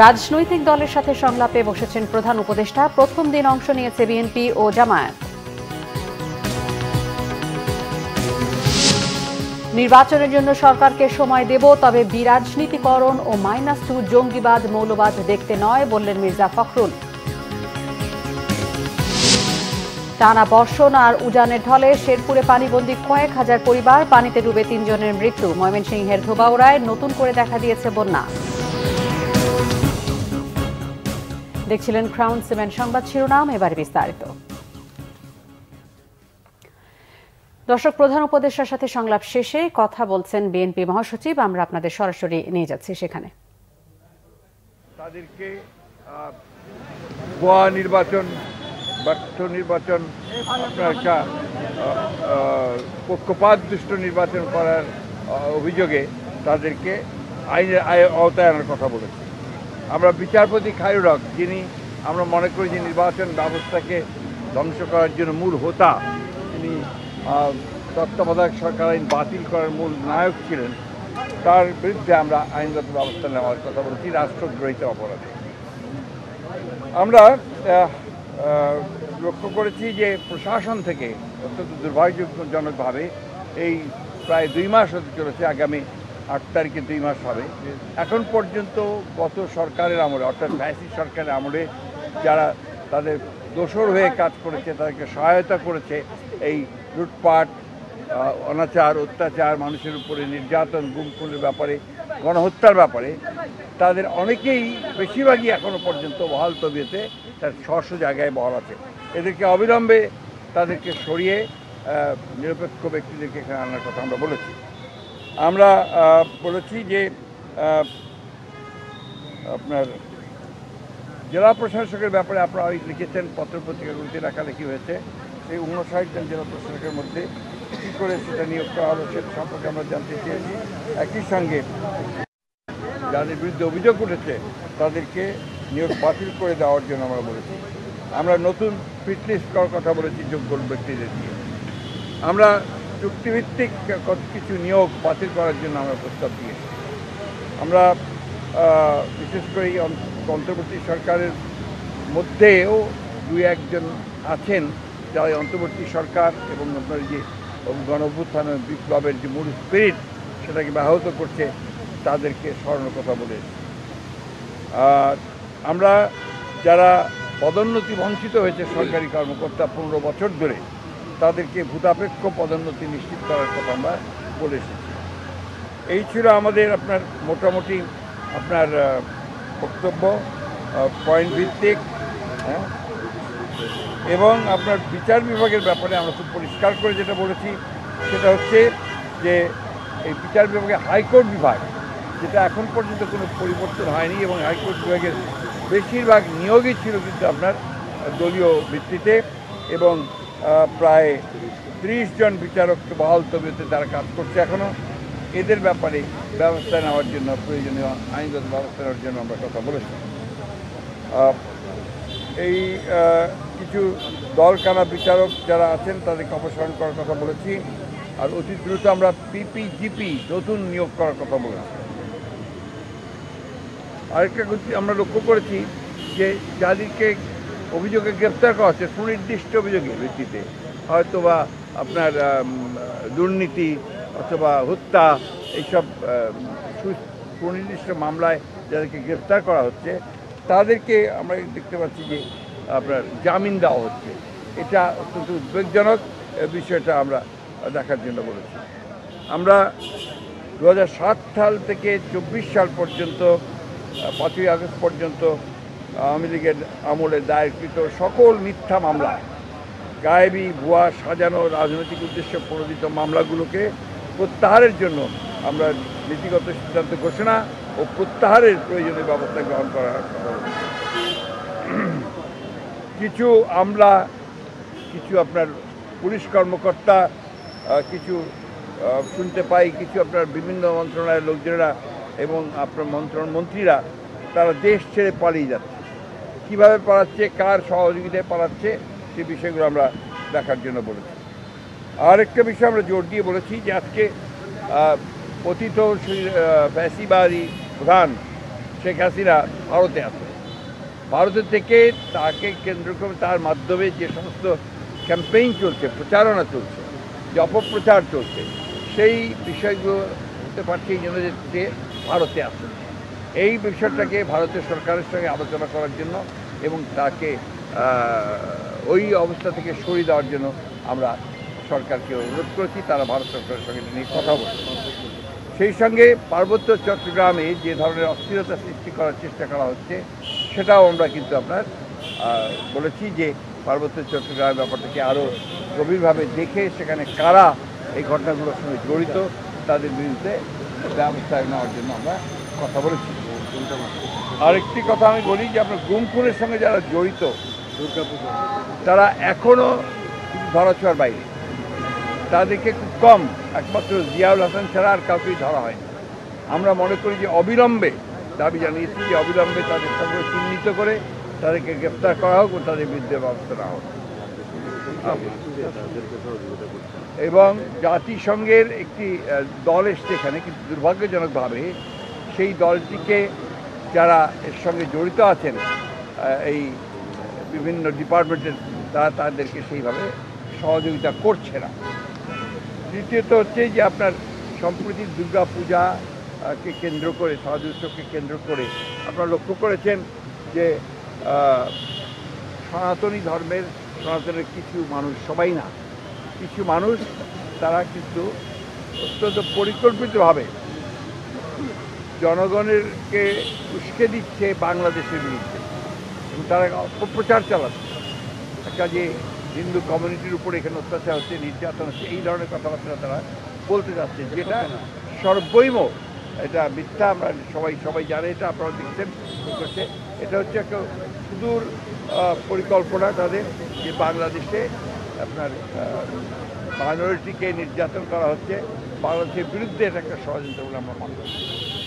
রাজনৈতিক দলের সাথে সংলাপে বসেছেন প্রধান উপদেষ্টা। প্রথম দিন অংশ নিয়েছে বিএনপি ও জামায়াত। নির্বাচনের জন্য সরকারকে সময় দেব, তবে বিরাজনীতিকরণ ও -2 জঙ্গিবাদ মৌলবাদ দেখতে নয়, বললেন মির্জা ফখরুল। টানা বর্ষণ আর উজানের ঢলে শেরপুরে পানিবন্দী কয়েক হাজার পরিবার, পানিতে ডুবে 3 জনের মৃত্যু। ময়মনসিংহের ধোবাউড়ায় নতুন করে দেখা দিয়েছে বন্যা। দেখছিলেন ক্রাউন সিমেন্ট সংবাদ শিরোনাম, এবারে বিস্তারিত। দর্শক, প্রধান উপদেষ্টার সাথে সংলাপ শেষে কথা বলছেন বিএনপি মহাসচিব। আমরা আপনাদের সরাসরি নিয়ে যাচ্ছি সেখানে। তাদেরকে ভুয়া নির্বাচন, ব্যর্থ নির্বাচন, আপনার একটা পক্ষপাতদুষ্ট নির্বাচন করার অভিযোগে তাদেরকে আইনের আওতায় আনার কথা বলেছি। আমরা বিচারপতি খায়রুল হক, যিনি আমরা মনে করি যে নির্বাচন ব্যবস্থাকে ধ্বংস করার জন্য মূল হোতা, তিনি তত্ত্বাবধায়ক সরকার আইন বাতিল করার মূল নায়ক ছিলেন, তার বিরুদ্ধে আমরা আইনগত ব্যবস্থা নেওয়ার কথা বলেছি রাষ্ট্রদ্রোহিতা অপরাধে। আমরা লক্ষ্য করেছি যে প্রশাসন থেকে অত্যন্ত দুর্ভাগ্যজনকভাবে এই প্রায় 2 মাস হতে চলেছে, আগামী 8 তারিখে 2 মাস হবে, এখন পর্যন্ত গত সরকারের আমলে, অর্থাৎ ফ্যাসিস্ট সরকারের আমলে যারা তাদের দোসর হয়ে কাজ করেছে, তাদেরকে সহায়তা করেছে এই লুটপাট, অনাচার, অত্যাচার, মানুষের উপরে নির্যাতন, গুম খুনের ব্যাপারে, গণহত্যার ব্যাপারে, তাদের অনেকেই, বেশিরভাগই এখনও পর্যন্ত বহাল তবিয়তে তার স্ব জায়গায় বহাল আছে। এদেরকে অবিলম্বে তাদেরকে সরিয়ে নিরপেক্ষ ব্যক্তিদেরকে এখানে আনার কথা আমরা বলেছি। আমরা বলেছি যে আপনার জেলা প্রশাসকের ব্যাপারে আপনারা লিখেছেন, পত্রপত্রিকাগুলিতে লেখালেখি হয়েছে। এই 59 জন জেলা প্রশাসকের মধ্যে কী করে সেটা নিয়োগ করা হলো সেটা সম্পর্কে আমরা জানতে চেয়েছি। একই সঙ্গে যাদের বিরুদ্ধে অভিযোগ উঠেছে তাদেরকে নিয়োগ বাতিল করে দেওয়ার জন্য আমরা বলেছি। আমরা নতুন ফিটলিস্ট করার কথা বলেছি যোগ্য ব্যক্তিদের দিয়ে। আমরা চুক্তিভিত্তিক কিছু নিয়োগ বাতিল করার জন্য আমরা প্রস্তাব দিয়েছি। আমরা বিশেষ করে এই অন্তর্বর্তী সরকারের মধ্যেও 2-1 জন আছেন যারা অন্তর্বর্তী সরকার এবং আপনার যে গণ-অভ্যুত্থান বিপ্লবের যে মূল স্পিরিট সেটাকে ব্যাহত করছে, তাদেরকে স্মরণের কথা বলেছি। আমরা যারা পদোন্নতি বঞ্চিত হয়েছে সরকারি কর্মকর্তা 15 বছর ধরে, তাদেরকে ভূতাপেক্ষ পদোন্নতি নিশ্চিত করার কথা আমরা বলে এসেছি। এই ছিল আমাদের আপনার মোটামুটি আপনার বক্তব্য, পয়েন্ট ভিত্তিক, হ্যাঁ। এবং আপনার বিচার বিভাগের ব্যাপারে আমরা খুব পরিষ্কার করে যেটা বলেছি সেটা হচ্ছে যে এই বিচার বিভাগে হাইকোর্ট বিভাগ, যেটা এখন পর্যন্ত কোনো পরিবর্তন হয়নি, এবং হাইকোর্ট বিভাগের বেশিরভাগ নিয়োগই ছিল কিন্তু আপনার দলীয় ভিত্তিতে, এবং প্রায় 30 জন বিচারক বহাল তবিয়তে তারা কাজ করছে এখনও। এদের ব্যাপারে ব্যবস্থা নেওয়ার জন্য, প্রয়োজনীয় আইনগত ব্যবস্থা নেওয়ার জন্য আমরা কথা বলেছি। এই কিছু দলকানা বিচারক যারা আছেন তাদেরকে অপসারণ করার কথা বলেছি। আর অতি দ্রুত আমরা পিপিজিপি নতুন নিয়োগ করার কথা বলেছি। আরেকটা আমরা লক্ষ্য করেছি যে যাদেরকে অভিযোগে গ্রেপ্তার করা হচ্ছে সুনির্দিষ্ট অভিযোগের ভিত্তিতে, হয়তো বা আপনার দুর্নীতি অথবা হত্যা, এইসব সুনির্দিষ্ট মামলায় যাদেরকে গ্রেপ্তার করা হচ্ছে তাদেরকে আমরা দেখতে পাচ্ছি যে আপনার জামিন দেওয়া হচ্ছে। এটা অত্যন্ত উদ্বেগজনক বিষয়টা আমরা দেখার জন্য বলেছি। আমরা 2007 সাল থেকে 24 সাল পর্যন্ত, 5ই আগস্ট পর্যন্ত আওয়ামী লীগের আমলে দায়েরকৃত সকল মিথ্যা মামলা, গায়েবী, ভুয়া, সাজানো, রাজনৈতিক উদ্দেশ্যে প্রণোদিত মামলাগুলোকে প্রত্যাহারের জন্য আমরা নীতিগত সিদ্ধান্ত ঘোষণা ও প্রত্যাহারের প্রয়োজনীয় ব্যবস্থা গ্রহণ করার কথা বলেছি। কিছু আমলা, কিছু আপনার পুলিশ কর্মকর্তা, কিছু শুনতে পাই কিছু আপনার বিভিন্ন মন্ত্রণালয়ের লোকজনেরা এবং আপনার মন্ত্রীরা তারা দেশ ছেড়ে পালিয়ে যাচ্ছে। কীভাবে পালাচ্ছে, কার সহযোগিতায় পালাচ্ছে, সেই বিষয়গুলো আমরা দেখার জন্য বলেছি। আরেকটা বিষয় আমরা জোর দিয়ে বলেছি যে আজকে পতিত ফ্যাসিবাদী প্রধান শেখ হাসিনা ভারতে আছে। ভারতের থেকে তাকে কেন্দ্র করে তার মাধ্যমে যে সমস্ত ক্যাম্পেইন চলছে, প্রচারণা চলছে, যে অপপ্রচার চলছে, সেই বিষয়গুলো হতে পারছে এই জন্য যে ভারতে আছে। এই বিষয়টাকে ভারতের সরকারের সঙ্গে আলোচনা করার জন্য এবং তাকে ওই অবস্থা থেকে সরিয়ে দেওয়ার জন্য আমরা সরকারকে অনুরোধ করেছি। তারা ভারত সরকারের সঙ্গে নিয়ে কথা বলছে। সেই সঙ্গে পার্বত্য চট্টগ্রামে যে ধরনের অস্থিরতা সৃষ্টি করার চেষ্টা করা হচ্ছে সেটাও আমরা কিন্তু আপনার বলেছি যে পার্বত্য চট্টগ্রামের ব্যাপারটাকে আরও গভীরভাবে দেখে সেখানে কারা এই ঘটনাগুলোর সঙ্গে জড়িত তাদের বিরুদ্ধে ব্যবস্থা নেওয়ার জন্য আমরা কথা বলেছি। আরেকটি কথা আমি বলি যে আপনার গুম খুনের সঙ্গে যারা জড়িত তারা এখনও ধরাছোঁয়ার বাইরে, তাদেরকে খুব কম, একমাত্র জিয়াউল হাসান ছাড়া আর কাউকেই ধরা হয়। আমরা মনে করি যে অবিলম্বে, দাবি জানিয়েছি যে অবিলম্বে তাদের সঙ্গে চিহ্নিত করে তাদেরকে গ্রেপ্তার করা হোক ও তাদের বিরুদ্ধে ব্যবস্থা নেওয়া হোক। এবং জাতিসংঘের একটি দল এসছে এখানে, কিন্তু দুর্ভাগ্যজনকভাবে সেই দলটিকে যারা এর সঙ্গে জড়িত আছেন এই বিভিন্ন ডিপার্টমেন্টের, তারা তাদেরকে সেইভাবে সহযোগিতা করছে না। দ্বিতীয়ত হচ্ছে যে আপনার সম্প্রতি দুর্গা পূজাকে কেন্দ্র করে, শারদ উৎসবকে কেন্দ্র করে আপনারা লক্ষ্য করেছেন যে সনাতনের কিছু মানুষ, সবাই না, কিছু মানুষ তারা কিন্তু অত্যন্ত পরিকল্পিতভাবে জনগণেরকে উস্কে দিচ্ছে বাংলাদেশের বিরুদ্ধে এবং তারা অপপ্রচার চালাচ্ছে। একটা যে হিন্দু কমিউনিটির উপরে এখানে অত্যাচার হচ্ছে, নির্যাতন হচ্ছে, এই ধরনের কথাবার্তা তারা বলতে যাচ্ছে, যেটা সর্বৈম এটা মিথ্যা। আমরা সবাই জানে, এটা আপনারা দেখছেন করছে। এটা হচ্ছে একটা সুদূর পরিকল্পনা তাদের, যে বাংলাদেশে আপনার মাইনরিটিকে নির্যাতন করা হচ্ছে, বাংলাদেশের বিরুদ্ধে এটা একটা ষড়যন্ত্র বলে আমরা মনে করি।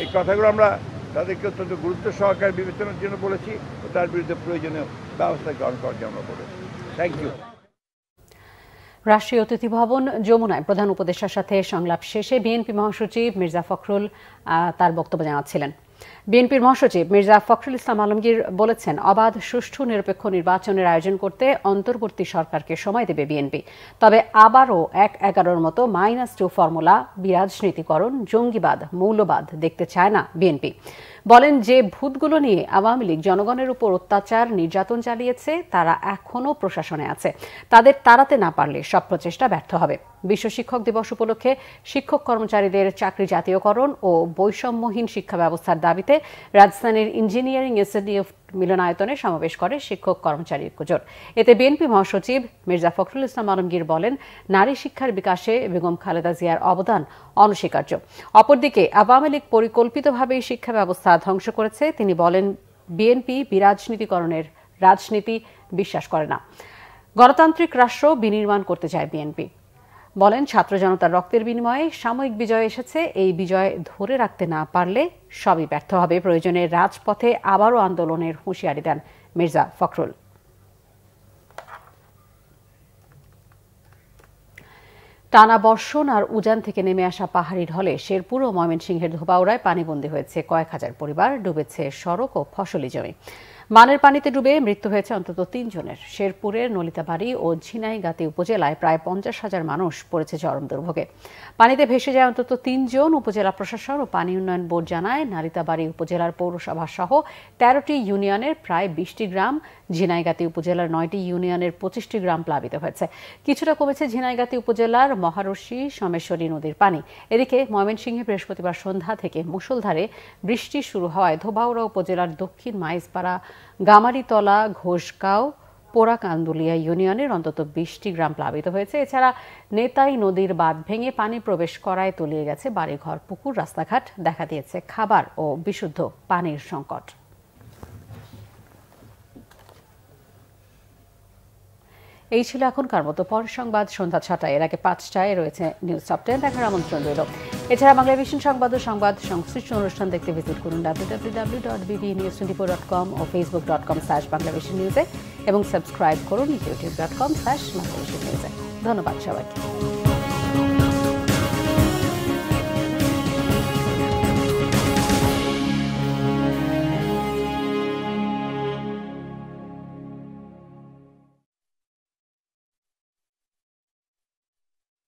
এই কথাগুলো আমরা তাদেরকে অত্যন্ত গুরুত্ব সহকারে বিবেচনার জন্য বলেছি ও তার বিরুদ্ধে প্রয়োজনীয় ব্যবস্থা গ্রহণ করার জন্য বলেছি। Thank you. রাষ্ট্রীয় অতিথি ভবন যমুনায় প্রধান উপদেষ্টার সাথে সংলাপ শেষে বিএনপি মহাসচিব মির্জা ফখরুল তার বক্তব্য জানাচ্ছিলেন। বিএনপির মহাসচিব মির্জা ফখরুল ইসলাম আলমগীর বলেছেন, অবাধ, সুষ্ঠু, নিরপেক্ষ নির্বাচনের আয়োজন করতে অন্তর্বর্তী সরকারকে সময় দেবে বিএনপি। তবে আবারও ১/১১ মতো -2 ফর্মুলা, বিরাজনীতিকরণ, জঙ্গিবাদ, মৌলবাদ দেখতে চায় না বিএনপি। বলেন, যে ভূতগুলো নিয়ে আওয়ামী লীগ জনগণের উপর অত্যাচার, নির্যাতন চালিয়েছে তারা এখনও প্রশাসনে আছে। তাদের তাড়াতে না পারলে সব প্রচেষ্টা ব্যর্থ হবে। বিশ্ব শিক্ষক দিবস উপলক্ষে শিক্ষক কর্মচারীদের চাকরি জাতীয়করণ ও বৈষম্যহীন শিক্ষা ব্যবস্থার দাবিতে রাজধানীর ইঞ্জিনিয়ারিং ইনস্টিটিউট মিলনায়তনে সমাবেশ করে শিক্ষক কর্মচারী ঐক্যজোট। এতে বিএনপি মহাসচিব মির্জা ফখরুল ইসলাম আলমগীর বলেন, নারী শিক্ষার বিকাশে বেগম খালেদা জিয়ার অবদান অনস্বীকার্য। অপরদিকে আওয়ামী লীগ পরিকল্পিতভাবেই শিক্ষা ব্যবস্থা ধ্বংস করেছে। তিনি বলেন, বিএনপি বিরাজনীতিকরণের রাজনীতি বিশ্বাস করে না। গণতান্ত্রিক রাষ্ট্র বিনির্মাণ করতে চায় বিএনপি। বলেন, ছাত্র জনতার রক্তের বিনিময়ে সাময়িক বিজয় এসেছে, এই বিজয় ধরে রাখতে না পারলে সবই ব্যর্থ হবে। প্রয়োজনে রাজপথে আবারও আন্দোলনের হুঁশিয়ারি দেন মির্জা ফখরুল। টানা বর্ষণ আর উজান থেকে নেমে আসা পাহাড়ি ঢলে শেরপুর ও ময়মনসিংহের ধোবাউড়ায় পানিবন্দী হয়েছে কয়েক হাজার পরিবার, ডুবেছে সড়ক ও ফসলি জমি। বানের পানিতে ডুবে মৃত্যু হয়েছে অন্তত 3 জনের। শেরপুরের নলিতাবাড়ি ও ঝিনাইগাতি উপজেলায় প্রায় 50,000 মানুষ পড়েছে চরম দুর্ভোগে। পানিতে ভেসে যায় অন্তত 3 জন। উপজেলা প্রশাসন ও পানি উন্নয়ন বোর্ড জানায়, নালিতাবাড়ি উপজেলার পৌরসভা সহ 13টি ইউনিয়নের প্রায় 20টি গ্রাম, ঝিনাইগাতি উপজেলার 9টি ইউনিয়নের 25টি গ্রাম প্লাবিত হয়েছে। কিছুটা কমেছে ঝিনাইগাতি উপজেলার মহারশী সোমেশ্বরী নদীর পানি। এদিকে ময়মনসিংহে বৃহস্পতিবার সন্ধ্যা থেকে মুষলধারে বৃষ্টি শুরু হওয়ায় ধোবাউড়া উপজেলার দক্ষিণ মাইজপাড়া, গামারিতলা, ঘোষগাঁও, পোড়াকান্দুলিয়া ইউনিয়নের অন্তত 20টি গ্রাম প্লাবিত হয়েছে। এছাড়া নেতাই নদীর বাঁধ ভেঙে পানি প্রবেশ করায় তলিয়ে গেছে বাড়িঘর, পুকুর, রাস্তাঘাট। দেখা দিয়েছে খাবার ও বিশুদ্ধ পানির সংকট। এই ছিল এখনকার মতো। পরের সংবাদ সন্ধ্যা 6টায়, এর আগে 5টায় রয়েছে নিউজ টপ 10 দেখার আমন্ত্রণ রইল। এছাড়া বাংলাভিশন সংবাদ ও সংবাদ সংশ্লিষ্ট অনুষ্ঠান দেখতে ভিজিট করুন www.bbnews24.com ও facebook.com/banglavishnewse এবং সাবস্ক্রাইব করুন youtube.com/banglavishnewse। ধন্যবাদ সবাইকে।